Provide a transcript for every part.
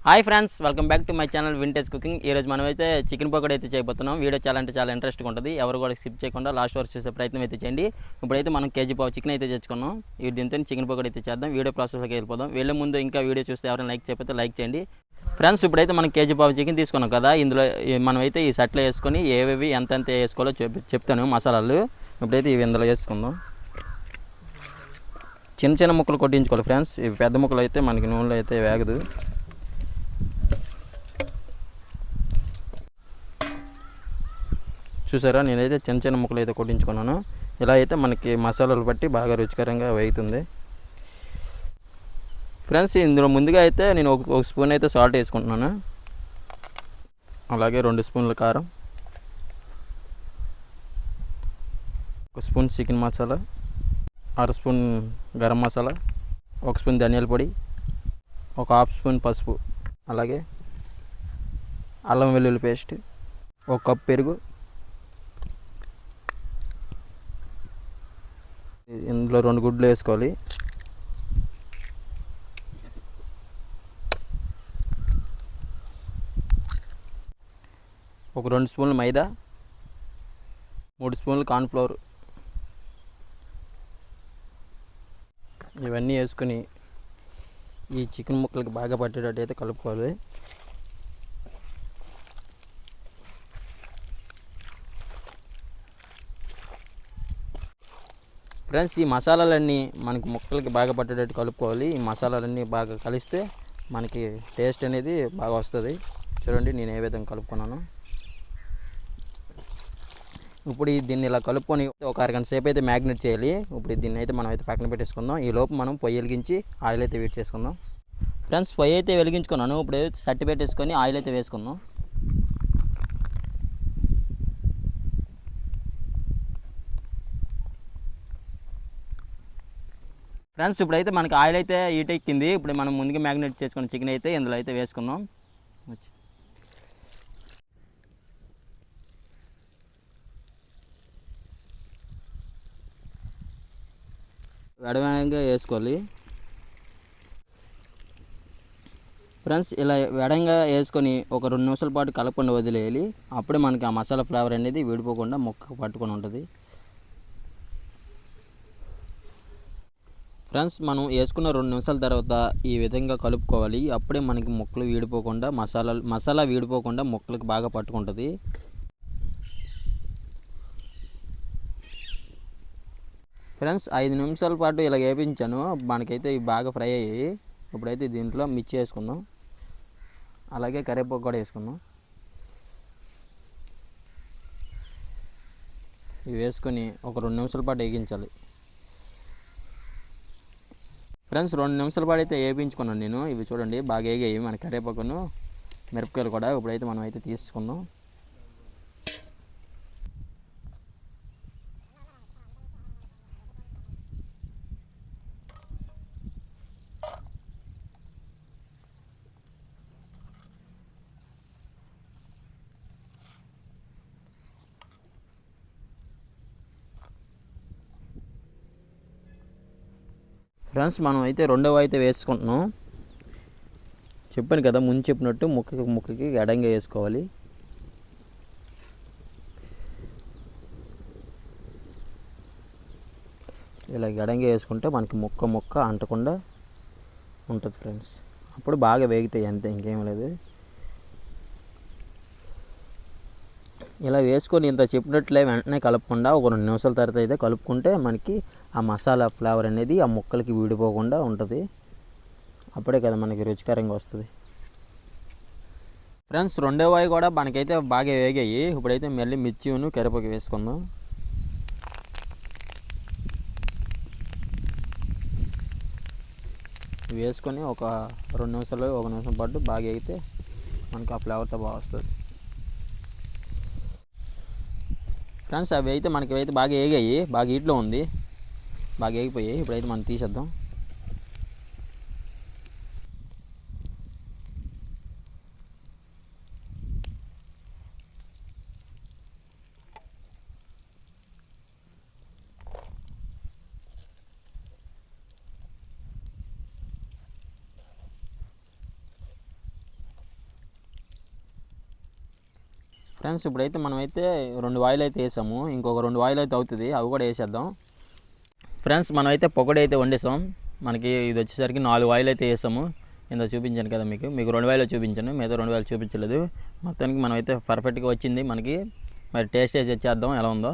Hi friends, welcome back to my channel vintage cooking. ఈరోజు మనమైతే chicken pakodi అయితే చేయబోతున్నాం. వీడియో చాలా ఇంట్రెస్ట్గా ఉంటుంది. ఎవరు కూడా స్కిప్ చేయకుండా లాస్ట్ వరకు చూసే ప్రయత్నం అయితే చేయండి. ఇప్పుడైతే మనం కేజీ పావు చికెన్ అయితే తెచ్చుకున్నాం. దీంతో చికెన్ పకోడీ అయితే చేద్దాం. వీడియో ప్రాసెస్లోకి వెళ్ళిపోదాం. వెళ్ళే ముందు ఇంకా వీడియో చూస్తే ఎవరైనా లైక్ చేయకపోతే లైక్ చేయండి. ఫ్రెండ్స్, ఇప్పుడైతే మనం కేజీ పావు చికెన్ తీసుకున్నాం కదా, ఇందులో మనమైతే ఈ సెట్లో వేసుకొని ఏవేవి ఎంతెంత వేసుకోవాలో చెప్తాను మసాలాలు. ఇప్పుడైతే ఇవి ఇందులో వేసుకుందాం. చిన్న చిన్న ముక్కలు కొట్టించుకోవాలి ఫ్రెండ్స్. ఇవి పెద్ద ముక్కలు అయితే మనకి నూనెలో అయితే వేగదు. చూసారా, నేనైతే చిన్న చిన్న ముక్కలు అయితే కొట్టించుకున్నాను. ఇలా అయితే మనకి మసాలాలు బట్టి బాగా రుచికరంగా వేగుతుంది ఫ్రెండ్స్. ఇందులో ముందుగా అయితే నేను ఒక స్పూన్ అయితే సాల్ట్ వేసుకుంటున్నాను. అలాగే 2 స్పూన్ల కారం, 1 spoon chicken masala, 1/2 spoon garam masala, 1 spoon ధనియాల పొడి, 1/2 స్పూన్ పసుపు, అలాగే అల్లం వెల్లుల్లి పేస్ట్, 1 కప్ పెరుగు, ఇందులో 2 గుడ్లు వేసుకోవాలి. ఒక 2 స్పూన్లు మైదా, 3 స్పూన్లు కార్న్ఫ్లోర్. ఇవన్నీ వేసుకొని ఈ చికెన్ ముక్కలకి బాగా పట్టేటట్టు అయితే కలుపుకోవాలి. ఫ్రెండ్స్, ఈ మసాలాలన్నీ మనకి ముక్కలకి బాగా పట్టేటట్టు కలుపుకోవాలి. ఈ మసాలాలన్నీ బాగా కలిస్తే మనకి టేస్ట్ అనేది బాగా వస్తుంది. చూడండి నేను ఏ విధంగా కలుపుకున్నాను. ఇప్పుడు దీన్ని ఇలా కలుపుకొని ఒక అరగంట సేపు అయితే మ్యాగ్నేట్ చేయాలి. ఇప్పుడు దీన్ని అయితే మనం అయితే పక్కన పెట్టేసుకుందాం. ఈ లోపు మనం పొయ్యి వెలిగించి ఆయిల్ అయితే వేడి చేసుకుందాం. ఫ్రెండ్స్, పొయ్యి అయితే వెలిగించుకున్నాను. ఇప్పుడు సట్టి పెట్టేసుకొని ఆయిల్ అయితే వేసుకుందాం. ఫ్రెండ్స్, ఇప్పుడైతే మనకి ఆయిల్ అయితే హీట్ ఎక్కింది. ఇప్పుడు మనం ముందుగా మ్యాగ్నేట్ చేసుకున్న చికెన్ అయితే ఇందులో అయితే వేసుకుందాం. వెడవెడంగా వేసుకోవాలి ఫ్రెండ్స్. ఇలా వెడంగా వేసుకొని ఒక 2 నిమిషాల పాటు కలపకుండా వదిలేయాలి. అప్పుడే మనకి ఆ మసాలా ఫ్లేవర్ అనేది విడిపోకుండా ముక్కకు పట్టుకొని ఉంటుంది. ఫ్రెండ్స్, మనం వేసుకున్న 2 నిమిషాల తర్వాత ఈ విధంగా కలుపుకోవాలి. అప్పుడే మనకి ముక్కలు వీడిపోకుండా మసాలా వీడిపోకుండా ముక్కలకు బాగా పట్టుకుంటుంది. ఫ్రెండ్స్, 5 నిమిషాల పాటు ఇలా వేపించాను. మనకైతే ఇవి బాగా ఫ్రై అయ్యాయి. ఇప్పుడైతే దీంట్లో మిర్చి వేసుకుందాం. అలాగే కరివేపాకు కూడా వేసుకుందాం. ఇవి వేసుకొని ఒక 2 నిమిషాల పాటు వేగించాలి. ఫ్రెండ్స్, 2 నిమిషాల పాటు అయితే వేయించుకున్నాను నేను. ఇవి చూడండి బాగా వేగాయి మన కరివేపాకును మిరపకాయలు కూడా. ఇప్పుడైతే మనం అయితే తీసుకుందాం. ఫ్రెండ్స్, మనం అయితే రెండవ అయితే వేసుకుంటున్నాం. చెప్పాను కదా ముందు చెప్పినట్టు ముక్కకి ఎడంగా వేసుకోవాలి. ఇలా ఎడంగా వేసుకుంటే మనకి ముక్క అంటకుండా ఉంటుంది ఫ్రెండ్స్. అప్పుడు బాగా వేగుతాయి, అంతే, ఇంకేం లేదు. ఇలా వేసుకొని ఇంత చెప్పినట్లే వెంటనే కలుపుకుండా ఒక 2 నిమిషాల తర్వాత అయితే కలుపుకుంటే మనకి ఆ మసాలా ఫ్లేవర్ అనేది ఆ ముక్కలకి వీడిపోకుండా ఉంటుంది. అప్పుడే కదా మనకి రుచికరంగా వస్తుంది. ఫ్రెండ్స్, రెండో వాయి కూడా మనకైతే బాగా వేగాయి. ఇప్పుడైతే మళ్ళీ మిర్చిను కరివేపాకు వేసుకుందాం. వేసుకొని ఒక 2 నిమిషాలు 1 నిమిషం పాటు బాగా వేగితే మనకి ఆ ఫ్లేవర్తో బాగా వస్తుంది. ఫ్రెండ్స్, అవి అయితే మనకి అయితే బాగా వేగాయి. బాగా హీట్లో ఉంది, బాగా వేగిపోయాయి. ఇప్పుడైతే మనం తీసేద్దాం. ఫ్రెండ్స్ ఇప్పుడైతే మనమైతే 2 ఆయిల్ అయితే వేసాము, ఇంకొక 2 ఆయిల్ అయితే అవుతుంది, అవి కూడా వేసేద్దాం. ఫ్రెండ్స్ మనమైతే పకోడీ అయితే వండేసాం. మనకి ఇది వచ్చేసరికి 4 ఆయిల్ అయితే వేసాము. ఇందో చూపించాను కదా మీకు 2 ఆయిల్ చూపించాను, మిగతా 2 ఆయిల్ చూపించలేదు. మొత్తానికి మనమైతే పర్ఫెక్ట్గా వచ్చింది మనకి. మరి టేస్ట్ వేసి వచ్చేద్దాం ఎలా ఉందో.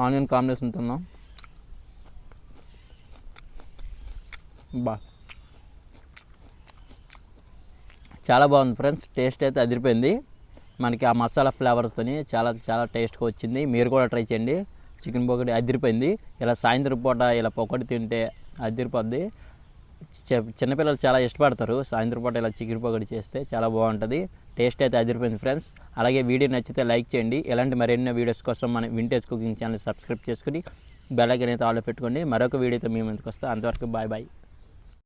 ఆనియన్ కాంబినేషన్ తిన్నాం. చాలా బాగుంది ఫ్రెండ్స్, టేస్ట్ అయితే అదిరిపోయింది. మనకి ఆ మసాలా ఫ్లేవర్స్తోని చాలా చాలా టేస్ట్గా వచ్చింది. మీరు కూడా ట్రై చేయండి. చికెన్ పకోడీ అదిరిపోయింది. ఇలా సాయంత్రం పూట ఇలా పకోడీ తింటే అదిరిపోద్ది. చిన్నపిల్లలు చాలా ఇష్టపడతారు. సాయంత్రం పూట ఇలా చికెన్ పకోడీ చేస్తే చాలా బాగుంటుంది. టేస్ట్ అయితే అదిరిపోయింది ఫ్రెండ్స్. అలాగే వీడియో నచ్చితే లైక్ చేయండి. ఇలాంటి మరెన్నో వీడియోస్ కోసం మన వింటేజ్ కుకింగ్ ఛానల్ సబ్స్క్రైబ్ చేసుకుని బెల్ ఐకాన్ అయితే ఆల్లో పెట్టుకోండి. మరొక వీడియోతో మీ ముందుకు వస్తా. అంతవరకు బాయ్ బాయ్.